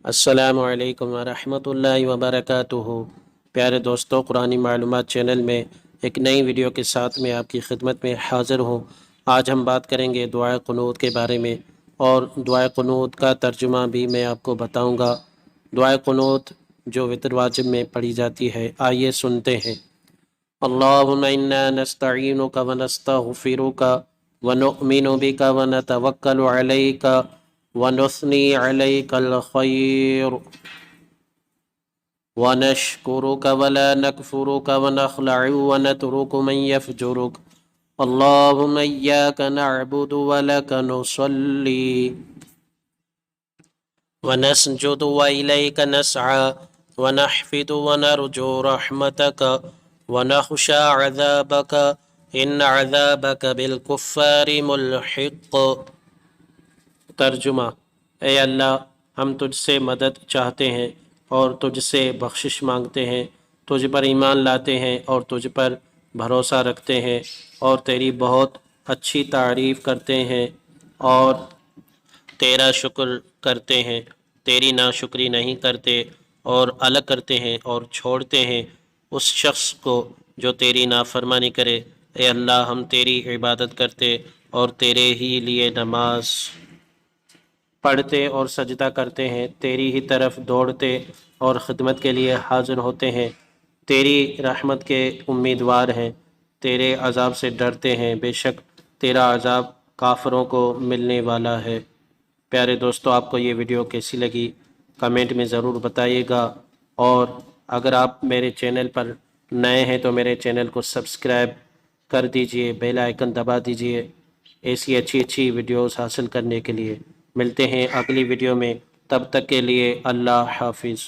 السلام علیکم ورحمۃ اللہ وبرکاتہ۔ پیارے دوستو، قرآنی معلومات چینل میں ایک نئی ویڈیو کے ساتھ میں آپ کی خدمت میں حاضر ہوں۔ آج ہم بات کریں گے دعائے قنوت کے بارے میں، اور دعائے قنوت کا ترجمہ بھی میں آپ کو بتاؤں گا۔ دعائے قنوت جو وتر واجب میں پڑھی جاتی ہے، آئیے سنتے ہیں۔ اللہم انا نستعینک ونستغفرک ونؤمن بک ونتوکل علیک ونثنی علیک الخیر ونشکرک ولا نکفرک ونخلع ونترک من یفجرک اللہم ایاک نعبد ولک نصلی ونسجد وإلیک نسعى ونحفد ونرجو رحمتک ونخشى عذابک ان عذابک بالکفار ملحق۔ ترجمہ: اے اللہ، ہم تجھ سے مدد چاہتے ہیں اور تجھ سے بخشش مانگتے ہیں، تجھ پر ایمان لاتے ہیں اور تجھ پر بھروسہ رکھتے ہیں، اور تیری بہت اچھی تعریف کرتے ہیں اور تیرا شکر کرتے ہیں، تیری ناشکری نہیں کرتے، اور الگ کرتے ہیں اور چھوڑتے ہیں اس شخص کو جو تیری نافرمانی کرے۔ اے اللہ، ہم تیری عبادت کرتے اور تیرے ہی لیے نماز پڑھتے اور سجدہ کرتے ہیں، تیری ہی طرف دوڑتے اور خدمت کے لیے حاضر ہوتے ہیں، تیری رحمت کے امیدوار ہیں، تیرے عذاب سے ڈرتے ہیں، بے شک تیرا عذاب کافروں کو ملنے والا ہے۔ پیارے دوستو، آپ کو یہ ویڈیو کیسی لگی کمنٹ میں ضرور بتائیے گا، اور اگر آپ میرے چینل پر نئے ہیں تو میرے چینل کو سبسکرائب کر دیجئے، بیل آئیکن دبا دیجئے ایسی اچھی ویڈیوز حاصل کرنے کے لیے۔ ملتے ہیں اگلی ویڈیو میں، تب تک کے لیے اللہ حافظ۔